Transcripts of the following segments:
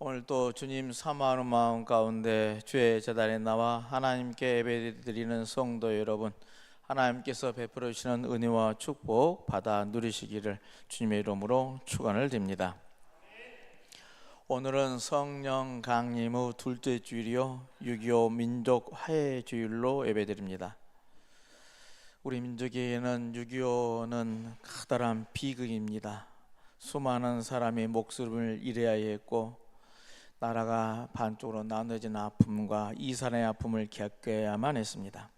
오늘 또 주님 사모하는 마음 가운데 주의 제단에 나와 하나님께 예배드리는 성도 여러분, 하나님께서 베풀어 주시는 은혜와 축복 받아 누리시기를 주님의 이름으로 축원을 드립니다. 오늘은 성령 강림 후 둘째 주일이요 6.25 민족 화해 주일로 예배드립니다. 우리 민족에게는 6.25는 커다란 비극입니다. 수많은 사람이 목숨을 잃어야 했고 나라가 반쪽으로 나눠진 아픔과 이산의 아픔을 겪어야만 했습니다.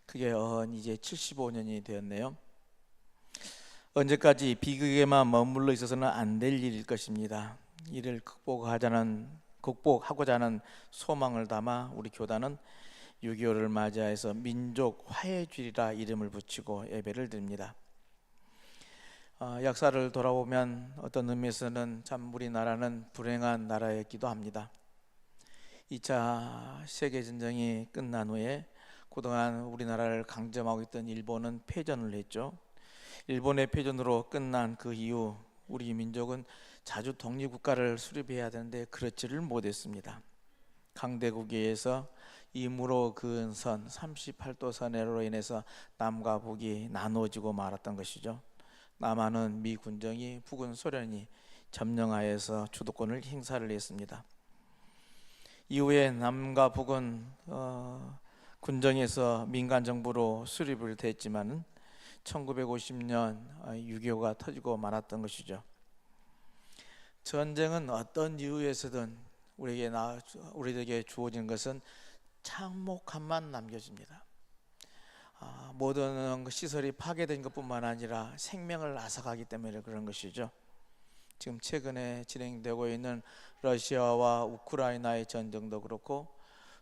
그게 이제 75년이 되었네요. 언제까지 비극에만 머물러 있어서는 안 될 일일 것입니다. 이를 극복하고자 하는 소망을 담아 우리 교단은 6.25를 맞이해서 민족 화해주일이라 이름을 붙이고 예배를 드립니다. 역사를 돌아보면 어떤 의미에서는 참 우리나라는 불행한 나라였기도 합니다. 2차 세계전쟁이 끝난 후에 그동안 우리나라를 강점하고 있던 일본은 패전을 했죠. 일본의 패전으로 끝난 그 이후 우리 민족은 자주 독립국가를 수립해야 되는데 그렇지를 못했습니다. 강대국에 의해서 임으로 그은 선 38도 선으로 인해서 남과 북이 나눠지고 말았던 것이죠. 남한은 미 군정이, 북은 소련이 점령하여서 주도권을 행사를 했습니다. 이후에 남과 북은 군정에서 민간 정부로 수립을 됐지만은 1950년 6.25가 터지고 말았던 것이죠. 전쟁은 어떤 이유에서든 우리에게 주어진 것은 참혹함만 남겨집니다. 모든 시설이 파괴된 것뿐만 아니라 생명을 앗아가기 때문에 그런 것이죠. 지금 최근에 진행되고 있는 러시아와 우크라이나의 전쟁도 그렇고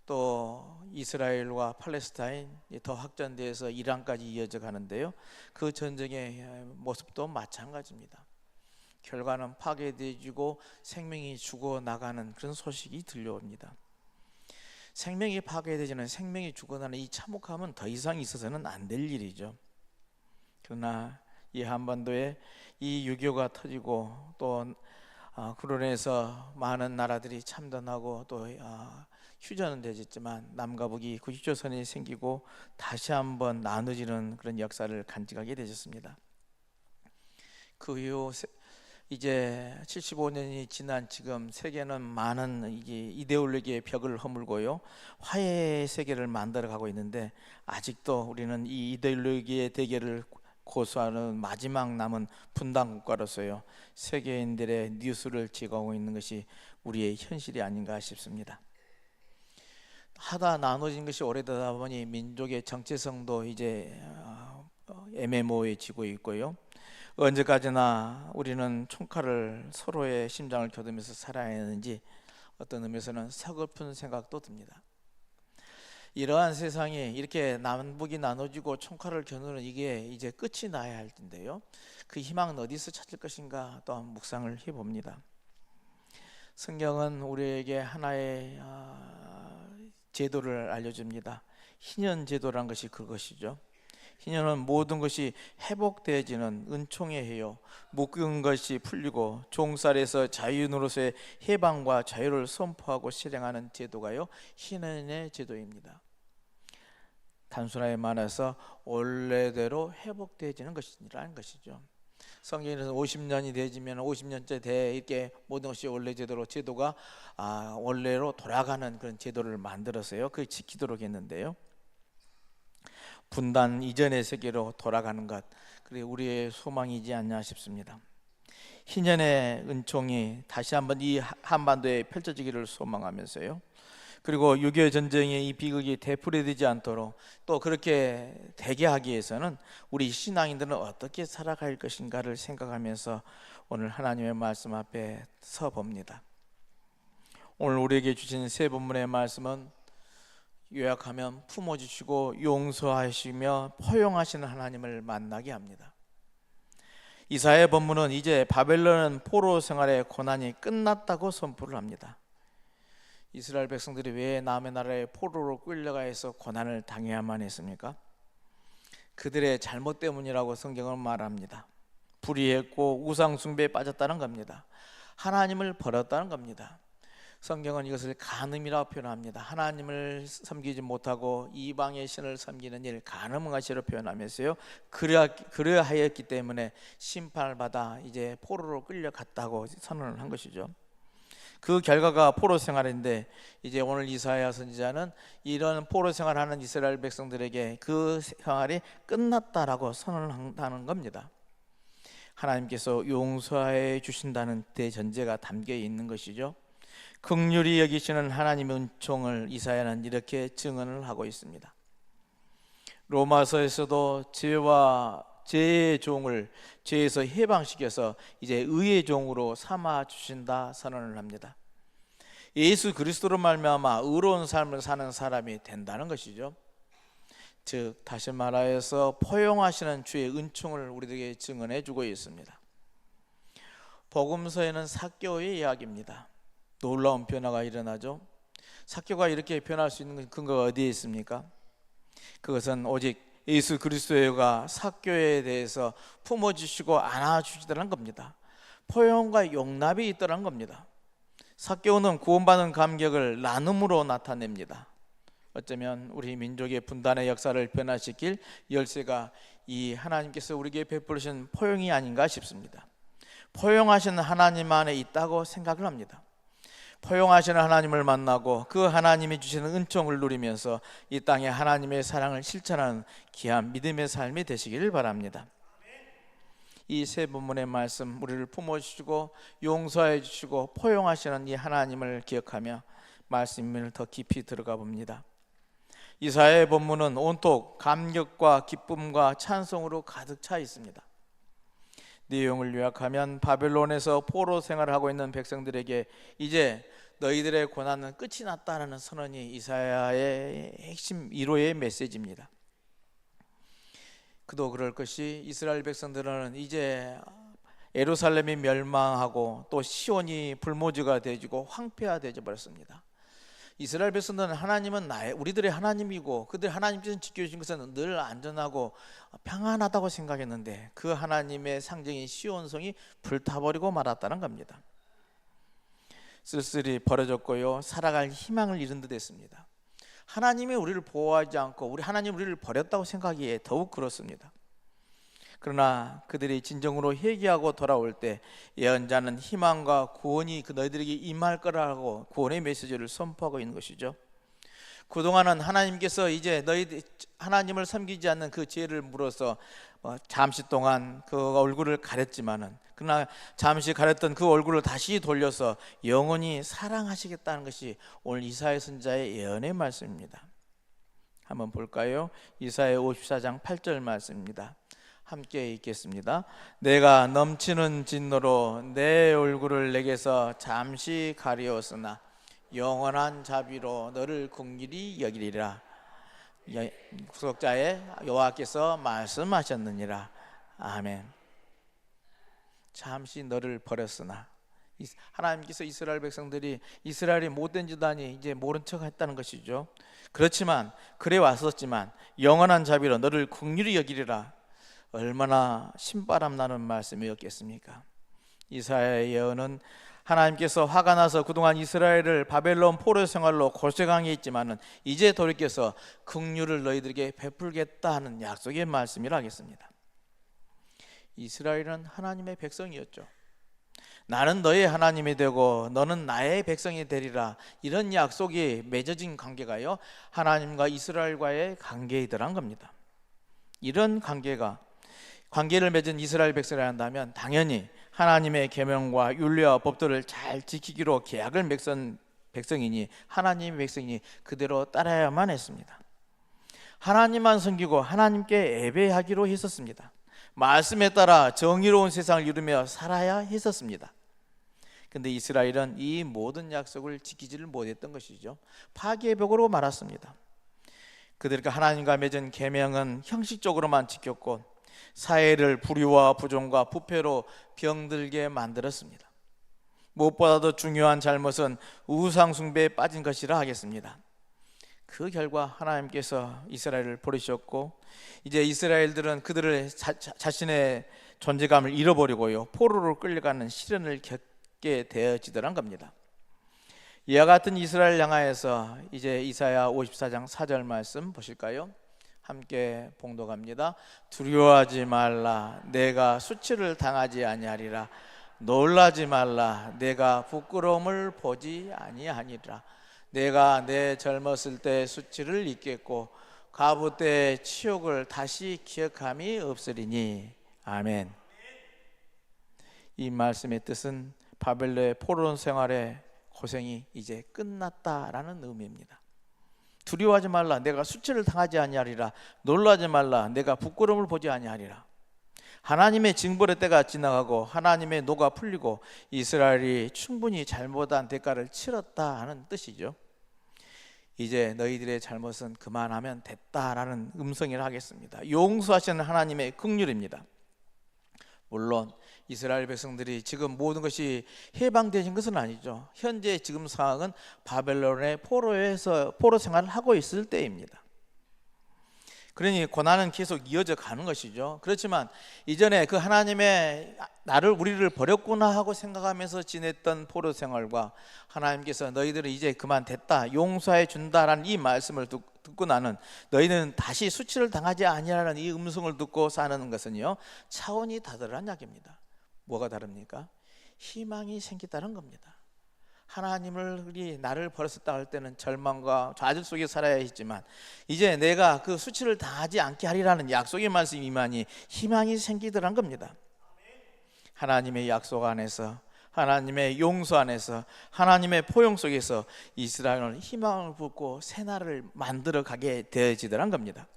또 이스라엘과 팔레스타인이 더 확전돼서 이란까지 이어져 가는데요. 그 전쟁의 모습도 마찬가지입니다. 결과는 파괴되고 생명이 죽어나가는 그런 소식이 들려옵니다. 생명이 파괴되지는 생명이 죽어나는 이 참혹함은 더 이상 있어서는 안 될 일이죠. 그러나 이 한반도에 이 6.25가 터지고 또 그로 인해서 많은 나라들이 참전하고 또 휴전은 되었지만 남과 북이 국교선이 생기고 다시 한번 나눠지는 그런 역사를 간직하게 되셨습니다. 그 이후 이제 75년이 지난 지금 세계는 많은 이데올로기의 벽을 허물고요 화해의 세계를 만들어가고 있는데 아직도 우리는 이 이데올로기의 대결을 고수하는 마지막 남은 분단 국가로서요 세계인들의 뉴스를 제공하고 있는 것이 우리의 현실이 아닌가 싶습니다. 하다 나눠진 것이 오래되다 보니 민족의 정체성도 이제 애매모호해지고 있고요. 언제까지나 우리는 총칼을 서로의 심장을 겨누면서 살아야 하는지 어떤 의미에서는 서글픈 생각도 듭니다. 이러한 세상이 이렇게 남북이 나눠지고 총칼을 겨누는 이게 이제 끝이 나야 할 텐데요. 그 희망은 어디서 찾을 것인가 또한 묵상을 해봅니다. 성경은 우리에게 하나의 제도를 알려줍니다. 희년 제도란 것이 그것이죠. 희년은 모든 것이 회복되어지는 은총의 해요. 묶은 것이 풀리고 종살에서 자유노릇의 해방과 자유를 선포하고 실행하는 제도가요 희년의 제도입니다. 단순하게 말해서 원래대로 회복되어지는 것이라는 것이죠. 성경에서 50년이 되지면 50년째 돼 이렇게 모든 것이 원래 제도가 원래로 돌아가는 그런 제도를 만들어서요 그 지키도록 했는데요. 분단 이전의 세계로 돌아가는 것, 그게 우리의 소망이지 않냐 싶습니다. 희년의 은총이 다시 한번 이 한반도에 펼쳐지기를 소망하면서요. 그리고 6.25 전쟁의 이 비극이 되풀이되지 않도록 또 그렇게 되게 하기 위해서는 우리 신앙인들은 어떻게 살아갈 것인가를 생각하면서 오늘 하나님의 말씀 앞에 서 봅니다. 오늘 우리에게 주신 세 본문의 말씀은 요약하면 품어주시고 용서하시며 포용하시는 하나님을 만나게 합니다. 이사야 본문은 이제 바벨론 포로 생활의 고난이 끝났다고 선포를 합니다. 이스라엘 백성들이 왜 남의 나라에 포로로 끌려가서 고난을 당해야만 했습니까? 그들의 잘못 때문이라고 성경은 말합니다. 불의했고 우상 숭배에 빠졌다는 겁니다. 하나님을 버렸다는 겁니다. 성경은 이것을 간음이라고 표현합니다. 하나님을 섬기지 못하고 이방의 신을 섬기는 일, 간음한 것이라고 표현하면서요, 그러하였기 때문에 심판을 받아 이제 포로로 끌려갔다고 선언을 한 것이죠. 그 결과가 포로 생활인데, 이제 오늘 이사야 선지자는 이런 포로 생활하는 이스라엘 백성들에게 그 생활이 끝났다라고 선언을 한다는 겁니다. 하나님께서 용서해 주신다는 대전제가 담겨 있는 것이죠. 긍휼히 여기시는 하나님의 은총을 이사야는 이렇게 증언을 하고 있습니다. 로마서에서도 죄의 종을 죄에서 해방시켜서 이제 의의 종으로 삼아 주신다 선언을 합니다. 예수 그리스도로 말미암아 의로운 삶을 사는 사람이 된다는 것이죠. 즉 다시 말하여서 포용하시는 주의 은총을 우리에게 증언해 주고 있습니다. 복음서에는 삭개오의 이야기입니다. 놀라운 변화가 일어나죠. 삭개오가 이렇게 변할 수 있는 근거가 어디에 있습니까? 그것은 오직 예수 그리스도가 삭개오에 대해서 품어주시고 안아주시더라는 겁니다. 포용과 용납이 있더라는 겁니다. 삭개오는 구원받은 감격을 나눔으로 나타냅니다. 어쩌면 우리 민족의 분단의 역사를 변화시킬 열쇠가 이 하나님께서 우리에게 베푸신 포용이 아닌가 싶습니다. 포용하시는 하나님 안에 있다고 생각을 합니다. 포용하시는 하나님을 만나고 그 하나님이 주시는 은총을 누리면서 이 땅에 하나님의 사랑을 실천하는 귀한 믿음의 삶이 되시기를 바랍니다. 이 세 본문의 말씀, 우리를 품어주시고 용서해 주시고 포용하시는 이 하나님을 기억하며 말씀을 더 깊이 들어가 봅니다. 이사야의 본문은 온통 감격과 기쁨과 찬송으로 가득 차 있습니다. 내용을 요약하면 바벨론에서 포로 생활을 하고 있는 백성들에게 이제 너희들의 고난은 끝이 났다는 선언이 이사야의 핵심 1호의 메시지입니다. 그도 그럴 것이 이스라엘 백성들은 이제 예루살렘이 멸망하고 또 시온이 불모지가 되어지고 황폐화되어 버렸습니다. 이스라엘 백성들은 하나님은 우리들의 하나님이고 그들 하나님께서 지켜주신 것은 늘 안전하고 평안하다고 생각했는데 그 하나님의 상징인 시온성이 불타버리고 말았다는 겁니다. 쓸쓸히 버려졌고요, 살아갈 희망을 잃은 듯 했습니다. 하나님이 우리를 보호하지 않고 하나님 우리를 버렸다고 생각하기에 더욱 그렇습니다. 그러나 그들이 진정으로 회개하고 돌아올 때 예언자는 희망과 구원이 너희들에게 임할 거라고 구원의 메시지를 선포하고 있는 것이죠. 그동안은 하나님께서 이제 너희들 하나님을 섬기지 않는 그 죄를 물어서 잠시 동안 그 얼굴을 가렸지만은, 그러나 잠시 가렸던 그 얼굴을 다시 돌려서 영원히 사랑하시겠다는 것이 오늘 이사야 선지자의 예언의 말씀입니다. 한번 볼까요? 이사야 54장 8절 말씀입니다. 함께 읽겠습니다. 내가 넘치는 진노로 내 얼굴을 내게서 잠시 가리었으나 영원한 자비로 너를 긍휼히 여기리라. 구속자의 여호와께서 말씀하셨느니라. 아멘. 잠시 너를 버렸으나, 하나님께서 이스라엘 백성들이 이스라엘이 못된 짓하니 이제 모른 척 했다는 것이죠. 그렇지만 그래 왔었지만 영원한 자비로 너를 긍휼히 여기리라. 얼마나 신바람 나는 말씀이었겠습니까? 이사야의 예언은 하나님께서 화가 나서 그동안 이스라엘을 바벨론 포로 생활로 고생하게 했지만은 이제 돌이켜서 긍휼을 너희들에게 베풀겠다 하는 약속의 말씀이라 하겠습니다. 이스라엘은 하나님의 백성이었죠. 나는 너의 하나님이 되고 너는 나의 백성이 되리라, 이런 약속이 맺어진 관계가요, 하나님과 이스라엘과의 관계이더란 겁니다. 이런 관계를 맺은 이스라엘 백성이라 한다면 당연히 하나님의 계명과 율례와 법도를 잘 지키기로 계약을 맺은 백성이니, 하나님의 백성이니 그대로 따라야만 했습니다. 하나님만 섬기고 하나님께 예배하기로 했었습니다. 말씀에 따라 정의로운 세상을 이루며 살아야 했었습니다. 그런데 이스라엘은 이 모든 약속을 지키지를 못했던 것이죠. 파괴벽으로 말았습니다. 그들과 하나님과 맺은 계명은 형식적으로만 지켰고 사회를 불의와 부정과 부패로 병들게 만들었습니다. 무엇보다도 중요한 잘못은 우상 숭배에 빠진 것이라 하겠습니다. 그 결과 하나님께서 이스라엘을 버리셨고 이제 이스라엘들은 그들의 자신의 존재감을 잃어버리고요, 포로로 끌려가는 시련을 붙게 되어지더란 겁니다. 이와 같은 이스라엘 향하여서 이제 이사야 54장 4절 말씀 보실까요? 함께 봉독합니다. 두려워하지 말라, 내가 수치를 당하지 아니하리라. 놀라지 말라, 내가 부끄러움을 보지 아니하니라. 내가 내 젊었을 때 수치를 잊겠고 과부 때 치욕을 다시 기억함이 없으리니. 아멘. 이 말씀의 뜻은 바벨론의 포로원 생활의 고생이 이제 끝났다라는 의미입니다. 두려워하지 말라, 내가 수치를 당하지 아니하리라. 놀라지 말라, 내가 부끄러움을 보지 아니하리라. 하나님의 징벌의 때가 지나가고 하나님의 노가 풀리고 이스라엘이 충분히 잘못한 대가를 치렀다 하는 뜻이죠. 이제 너희들의 잘못은 그만하면 됐다라는 음성을 하겠습니다. 용서하시는 하나님의 긍휼입니다. 물론 이스라엘 백성들이 지금 모든 것이 해방되신 것은 아니죠. 현재 지금 상황은 바벨론의 포로 생활을 하고 있을 때입니다. 그러니 고난은 계속 이어져 가는 것이죠. 그렇지만 이전에 그 하나님의 우리를 버렸구나 하고 생각하면서 지냈던 포로 생활과 하나님께서 너희들은 이제 그만 됐다, 용서해 준다라는 이 말씀을 듣고 나는 너희는 다시 수치를 당하지 아니하라는 이 음성을 듣고 사는 것은요, 차원이 다르다는 이야기입니다. 뭐가 다릅니까? 희망이 생기다는 겁니다. 하나님이 나를 버렸었다 할 때는 절망과 좌절 속에 살아야 했지만 이제 내가 그 수치를 당하지 않게 하리라는 약속의 말씀이 임하니 희망이 생기더란 겁니다. 하나님의 약속 안에서, 하나님의 용서 안에서, 하나님의 포용 속에서 이스라엘은 희망을 붓고 새날을 만들어 가게 되어지더란 겁니다.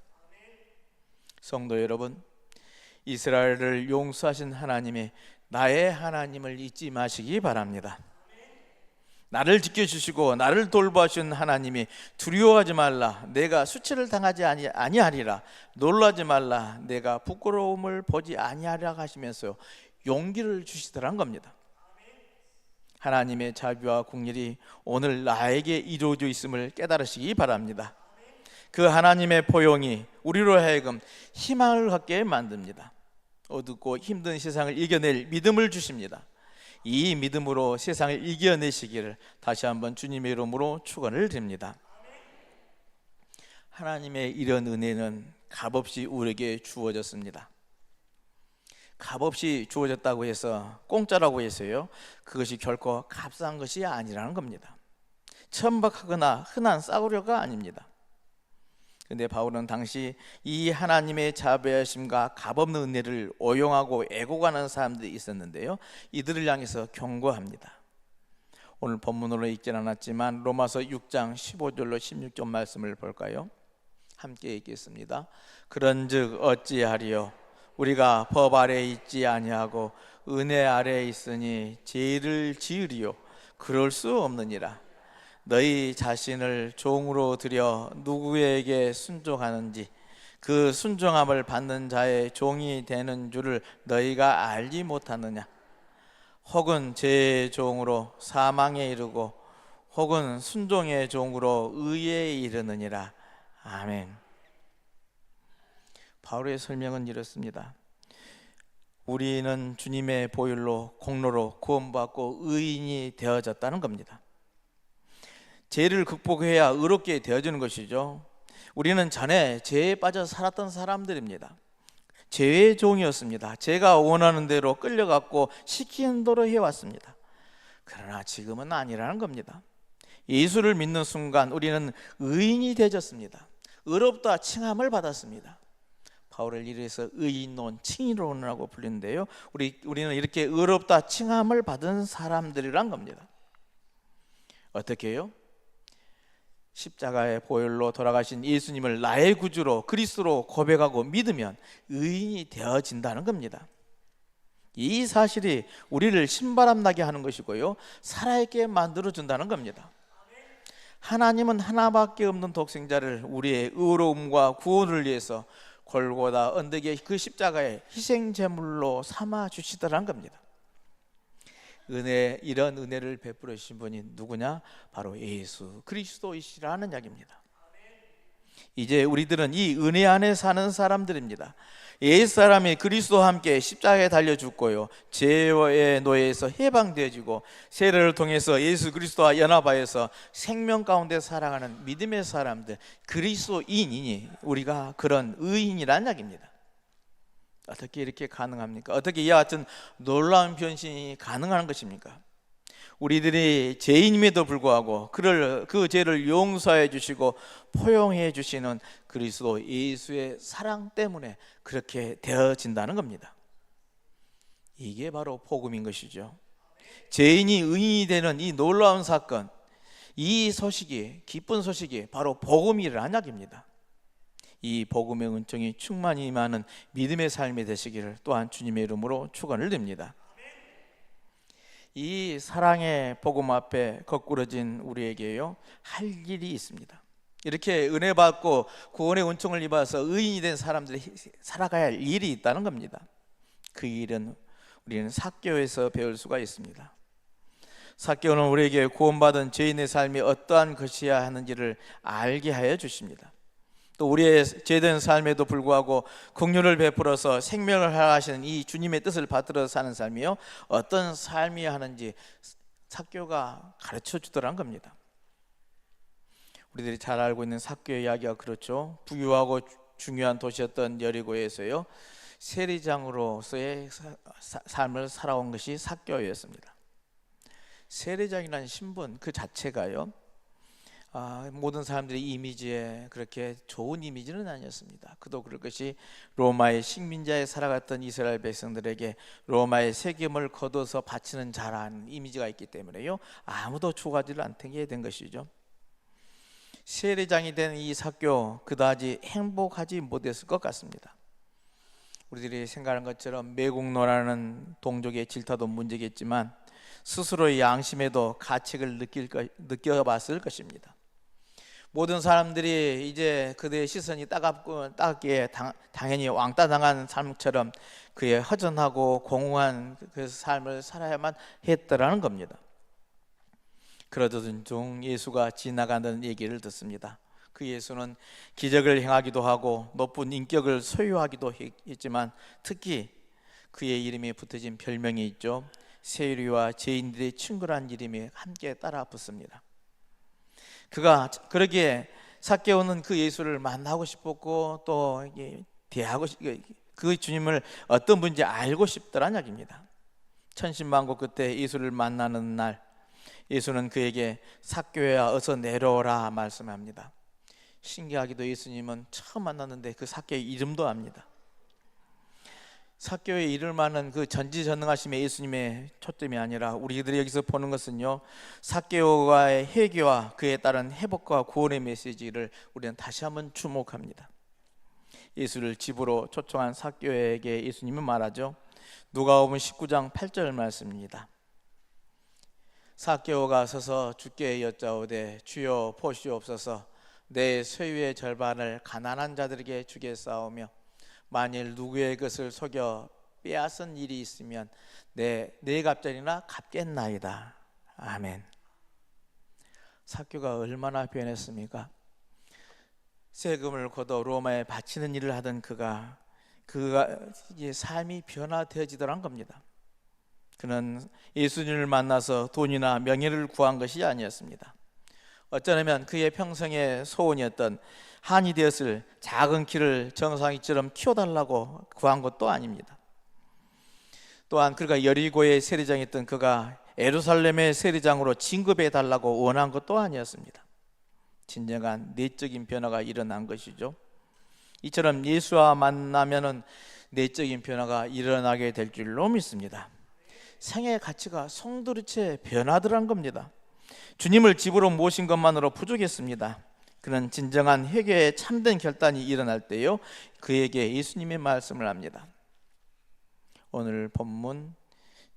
성도 여러분, 이스라엘을 용서하신 하나님이 나의 하나님을 잊지 마시기 바랍니다. 나를 지켜주시고 나를 돌봐주신 하나님이 두려워하지 말라, 내가 수치를 당하지 아니하리라. 놀라지 말라, 내가 부끄러움을 보지 아니하리라 하시면서 용기를 주시더란 겁니다. 하나님의 자비와 긍휼이 오늘 나에게 이루어져 있음을 깨달으시기 바랍니다. 그 하나님의 포용이 우리로 하여금 희망을 갖게 만듭니다. 어둡고 힘든 세상을 이겨낼 믿음을 주십니다. 이 믿음으로 세상을 이겨내시기를 다시 한번 주님의 이름으로 축원을 드립니다. 하나님의 이런 은혜는 값없이 우리에게 주어졌습니다. 값없이 주어졌다고 해서 공짜라고 해서요, 그것이 결코 값싼 것이 아니라는 겁니다. 천박하거나 흔한 싸구려가 아닙니다. 그런데 바울은 당시 이 하나님의 자비하심과 값없는 은혜를 오용하고 애고가는 사람들이 있었는데요, 이들을 향해서 경고합니다. 오늘 본문으로 읽진 않았지만 로마서 6장 15절로 16절 말씀을 볼까요? 함께 읽겠습니다. 그런즉 어찌하리요? 우리가 법 아래에 있지 아니하고 은혜 아래에 있으니 죄를 지으리요? 그럴 수 없느니라. 너희 자신을 종으로 들여 누구에게 순종하는지 그 순종함을 받는 자의 종이 되는 줄을 너희가 알지 못하느냐? 혹은 죄의 종으로 사망에 이르고 혹은 순종의 종으로 의에 이르느니라. 아멘. 바울의 설명은 이렇습니다. 우리는 주님의 보혈로 공로로 구원받고 의인이 되어졌다는 겁니다. 죄를 극복해야 의롭게 되어지는 것이죠. 우리는 전에 죄에 빠져 살았던 사람들입니다. 죄의 종이었습니다. 제가 원하는 대로 끌려갔고 시키는 대로 해왔습니다. 그러나 지금은 아니라는 겁니다. 예수를 믿는 순간 우리는 의인이 되어졌습니다. 의롭다 칭함을 받았습니다. 바울을 이래서 의인론, 칭의론이라고 불리는데요, 우리는 이렇게 의롭다 칭함을 받은 사람들이란 겁니다. 어떻게 해요? 십자가의 보혈로 돌아가신 예수님을 나의 구주로 그리스도로 고백하고 믿으면 의인이 되어진다는 겁니다. 이 사실이 우리를 신바람나게 하는 것이고요, 살아있게 만들어준다는 겁니다. 하나님은 하나밖에 없는 독생자를 우리의 의로움과 구원을 위해서 골고다 언덕의 그 십자가의 희생제물로 삼아 주시더란 겁니다. 이런 은혜를 베풀어 주신 분이 누구냐? 바로 예수 그리스도이시라는 이야기입니다. 이제 우리들은 이 은혜 안에 사는 사람들입니다. 옛사람이 그리스도와 함께 십자가에 달려 죽고요, 죄의 노예에서 해방되어지고 세례를 통해서 예수 그리스도와 연합하여서 생명 가운데 살아가는 믿음의 사람들, 그리스도인이니 우리가 그런 의인이란 이야기입니다. 어떻게 이렇게 가능합니까? 어떻게 이와 같은 놀라운 변신이 가능한 것입니까? 우리들이 죄인임에도 불구하고 그 죄를 용서해 주시고 포용해 주시는 그리스도 예수의 사랑 때문에 그렇게 되어진다는 겁니다. 이게 바로 복음인 것이죠. 죄인이 의인이 되는 이 놀라운 사건, 이 소식이, 기쁜 소식이 바로 복음이라는 이야기입니다. 이 복음의 은총이 충만히 임하는 믿음의 삶이 되시기를 또한 주님의 이름으로 축원을 드립니다. 이 사랑의 복음 앞에 거꾸러진 우리에게요, 할 일이 있습니다. 이렇게 은혜 받고 구원의 은총을 입어서 의인이 된 사람들이 살아가야 할 일이 있다는 겁니다. 그 일은 우리는 삭개오에서 배울 수가 있습니다. 삭개오는 우리에게 구원받은 죄인의 삶이 어떠한 것이어야 하는지를 알게 하여 주십니다. 또 우리의 죄된 삶에도 불구하고 긍휼을 베풀어서 생명을 허락하시는 이 주님의 뜻을 받들어 사는 삶이요, 어떤 삶이어야 하는지 삭개오가 가르쳐 주더란 겁니다. 우리들이 잘 알고 있는 삭개오 이야기가 그렇죠. 부유하고 중요한 도시였던 여리고에서요, 세리장으로서의 삶을 살아온 것이 삭개오였습니다. 세리장이라는 신분 그 자체가요, 모든 사람들의 이미지에 그렇게 좋은 이미지는 아니었습니다. 그도 그럴 것이 로마의 식민자에 살아갔던 이스라엘 백성들에게 로마의 세금을 거둬서 바치는 자라는 이미지가 있기 때문에요, 아무도 좋아하지를 않게 된 것이죠. 세리장이 된 이 삭개오, 그다지 행복하지 못했을 것 같습니다. 우리들이 생각하는 것처럼 매국노라는 동족의 질타도 문제겠지만 스스로의 양심에도 가책을 느껴봤을 것입니다. 모든 사람들이 이제 그들의 시선이 따갑기에 당연히 왕따 당한 삶처럼 그의 허전하고 공허한 그 삶을 살아야만 했더라는 겁니다. 그러던 중 예수가 지나가는 얘기를 듣습니다. 그 예수는 기적을 행하기도 하고 높은 인격을 소유하기도 했지만 특히 그의 이름에 붙어진 별명이 있죠. 세리와 죄인들의 친구란 이름이 함께 따라 붙습니다. 그가 그러기에 삭개오는 그 예수를 만나고 싶었고 또 대하고 그 주님을 어떤 분인지 알고 싶더란 이야기입니다. 천신만고 끝에 예수를 만나는 날, 예수는 그에게 삭개오야 어서 내려오라 말씀합니다. 신기하게도 예수님은 처음 만났는데 그 삭개오의 이름도 압니다. 삭개오의 이름을 아는 그 전지전능하심의 예수님의 초점이 아니라 우리들이 여기서 보는 것은요, 삭개오가의 회개와 그에 따른 회복과 구원의 메시지를 우리는 다시 한번 주목합니다. 예수를 집으로 초청한 삭개오에게 예수님은 말하죠. 누가복음 19장 8절 말씀입니다. 삭개오가 서서 주께 여짜오되 주여 보시옵소서, 내 소유의 절반을 가난한 자들에게 주겠사오며 만일 누구의 것을 속여 빼앗은 일이 있으면 네 갑절이나 갚겠나이다. 아멘. 삭개오가 얼마나 변했습니까? 세금을 걷어 로마에 바치는 일을 하던 그가 이제 삶이 변화되어지더란 겁니다. 그는 예수님을 만나서 돈이나 명예를 구한 것이 아니었습니다. 어쩌면 그의 평생의 소원이었던 한이 되었을 작은 키를 정상이처럼 키워달라고 구한 것도 아닙니다. 또한 그가 여리고의 세리장이었던 그가 예루살렘의 세리장으로 진급해 달라고 원한 것도 아니었습니다. 진정한 내적인 변화가 일어난 것이죠. 이처럼 예수와 만나면은 내적인 변화가 일어나게 될 줄로 믿습니다. 생애의 가치가 송두리째 변화더란 겁니다. 주님을 집으로 모신 것만으로 부족했습니다. 그는 진정한 회개의 참된 결단이 일어날 때요, 그에게 예수님의 말씀을 합니다. 오늘 본문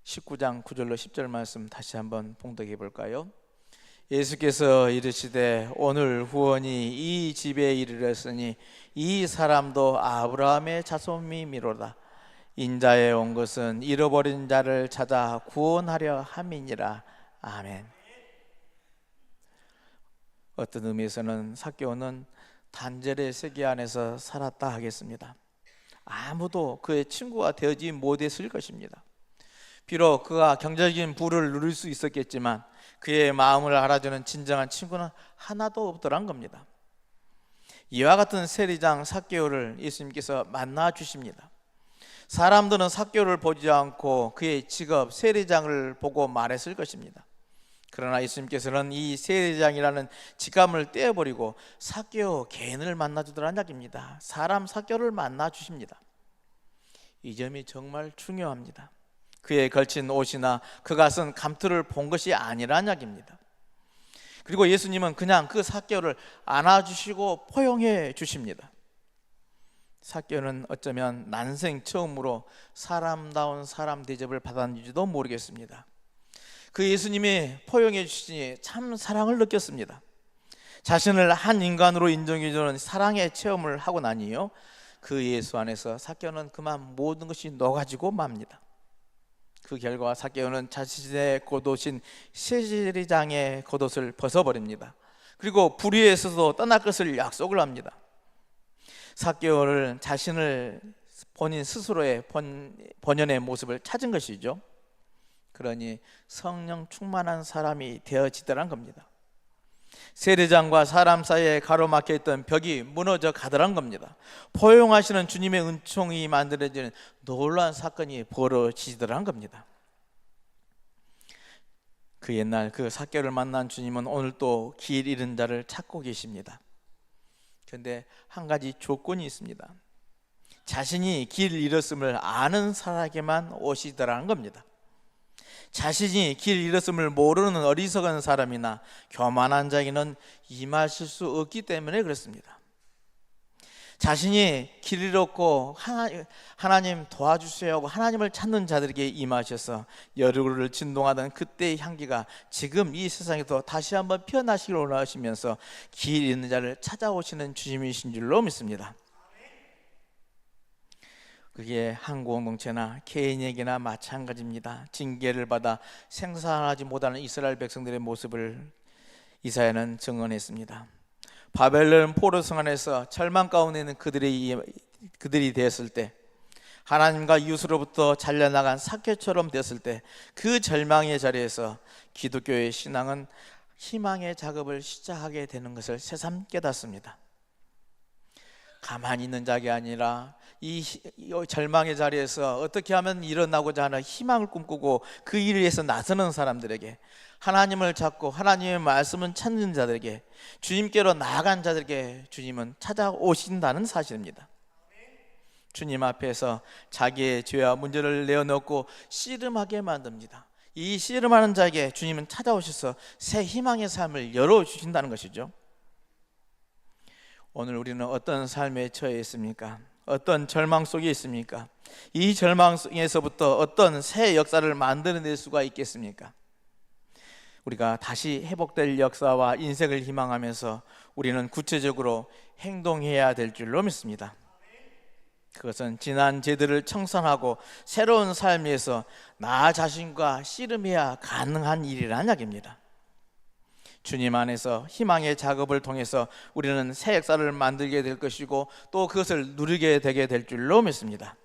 19장 9절로 10절 말씀 다시 한번 봉독해 볼까요? 예수께서 이르시되 오늘 후원이 이 집에 이르렀으니 이 사람도 아브라함의 자손이미로다. 인자에 온 것은 잃어버린 자를 찾아 구원하려 함이니라. 아멘. 어떤 의미에서는 삭개오는 단절의 세계 안에서 살았다 하겠습니다. 아무도 그의 친구가 되지 못했을 것입니다. 비록 그가 경제적인 부를 누릴 수 있었겠지만 그의 마음을 알아주는 진정한 친구는 하나도 없더란 겁니다. 이와 같은 세리장 삭개오를 예수님께서 만나 주십니다. 사람들은 삭개오를 보지 않고 그의 직업 세리장을 보고 말했을 것입니다. 그러나 예수님께서는 이 세리장이라는 직함을 떼어버리고 삭개오 개인을 만나 주더란 이야기입니다. 사람 삭개오를 만나 주십니다. 이 점이 정말 중요합니다. 그의 걸친 옷이나 그가 쓴 감투를 본 것이 아니란 이야기입니다. 그리고 예수님은 그냥 그 삭개오를 안아주시고 포용해 주십니다. 삭개오는 어쩌면 난생 처음으로 사람다운 사람 대접을 받았는지도 모르겠습니다. 그 예수님이 포용해 주시니 참 사랑을 느꼈습니다. 자신을 한 인간으로 인정해 주는 사랑의 체험을 하고 나니요, 그 예수 안에서 삭개오는 그만 모든 것이 녹아지고 맙니다. 그 결과 삭개오는 자신의 겉옷인 세리장의 겉옷을 벗어버립니다. 그리고 불의에서도 떠날 것을 약속을 합니다. 삭개오는 자신을 본인 스스로의 본연의 모습을 찾은 것이죠. 그러니 성령 충만한 사람이 되어지더란 겁니다. 세리장과 사람 사이에 가로막혀 있던 벽이 무너져 가더란 겁니다. 포용하시는 주님의 은총이 만들어지는 놀라운 사건이 벌어지더란 겁니다. 그 옛날 그 삭개오를 만난 주님은 오늘 또 길 잃은 자를 찾고 계십니다. 그런데 한 가지 조건이 있습니다. 자신이 길 잃었음을 아는 사람에게만 오시더라는 겁니다. 자신이 길 잃었음을 모르는 어리석은 사람이나 교만한 자에게는 임하실 수 없기 때문에 그렇습니다. 자신이 길 잃었고 하나님 도와주세요 하고 하나님을 찾는 자들에게 임하셔서 여르고를 진동하던 그때의 향기가 지금 이 세상에도 다시 한번 피어나시길 원하시면서 길 잃는 자를 찾아오시는 주님이신 줄로 믿습니다. 그게 한 공동체나 개인에게나 마찬가지입니다. 징계를 받아 생산하지 못하는 이스라엘 백성들의 모습을 이사야는 증언했습니다. 바벨론 포로성 안에서 절망 가운데 있는 그들이 되었을 때, 하나님과 이웃으로부터 잘려나간 삭개처럼 되었을 때, 그 절망의 자리에서 기독교의 신앙은 희망의 작업을 시작하게 되는 것을 새삼 깨닫습니다. 가만히 있는 자가 아니라 이 절망의 자리에서 어떻게 하면 일어나고자 하는 희망을 꿈꾸고 그 일을 위해서 나서는 사람들에게, 하나님을 찾고 하나님의 말씀을 찾는 자들에게, 주님께로 나아간 자들에게 주님은 찾아오신다는 사실입니다. 주님 앞에서 자기의 죄와 문제를 내어놓고 씨름하게 만듭니다. 이 씨름하는 자에게 주님은 찾아오셔서 새 희망의 삶을 열어주신다는 것이죠. 오늘 우리는 어떤 삶에 처해 있습니까? 어떤 절망 속에 있습니까? 이 절망 속에서부터 어떤 새 역사를 만들어낼 수가 있겠습니까? 우리가 다시 회복될 역사와 인생을 희망하면서 우리는 구체적으로 행동해야 될 줄로 믿습니다. 그것은 지난 죄들을 청산하고 새로운 삶에서 나 자신과 씨름해야 가능한 일이라는 이야기입니다. 주님 안에서 희망의 작업을 통해서 우리는 새 역사를 만들게 될 것이고 또 그것을 누리게 되게 될 줄로 믿습니다.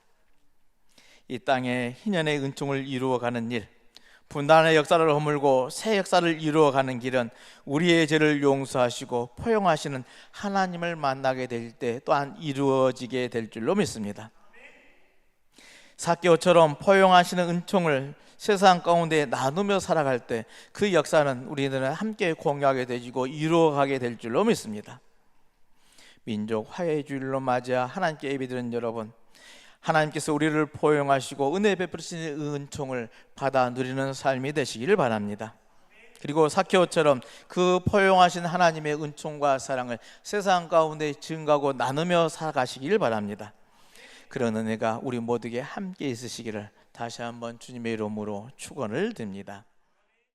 이 땅에 희년의 은총을 이루어가는 일, 분단의 역사를 허물고 새 역사를 이루어가는 길은 우리의 죄를 용서하시고 포용하시는 하나님을 만나게 될 때 또한 이루어지게 될 줄로 믿습니다. 삭개오처럼 포용하시는 은총을 세상 가운데 나누며 살아갈 때 그 역사는 우리들은 함께 공유하게 되고 이루어가게 될 줄로 믿습니다. 민족 화해의 주일로 맞아 하나님께 예배드리는 여러분, 하나님께서 우리를 포용하시고 은혜 베푸시는 은총을 받아 누리는 삶이 되시기를 바랍니다. 그리고 삭개오처럼 그 포용하신 하나님의 은총과 사랑을 세상 가운데 증가하고 나누며 살아가시기를 바랍니다. 그런 은혜가 우리 모두에게 함께 있으시기를 다시 한번 주님의 이름으로 축원을 드립니다.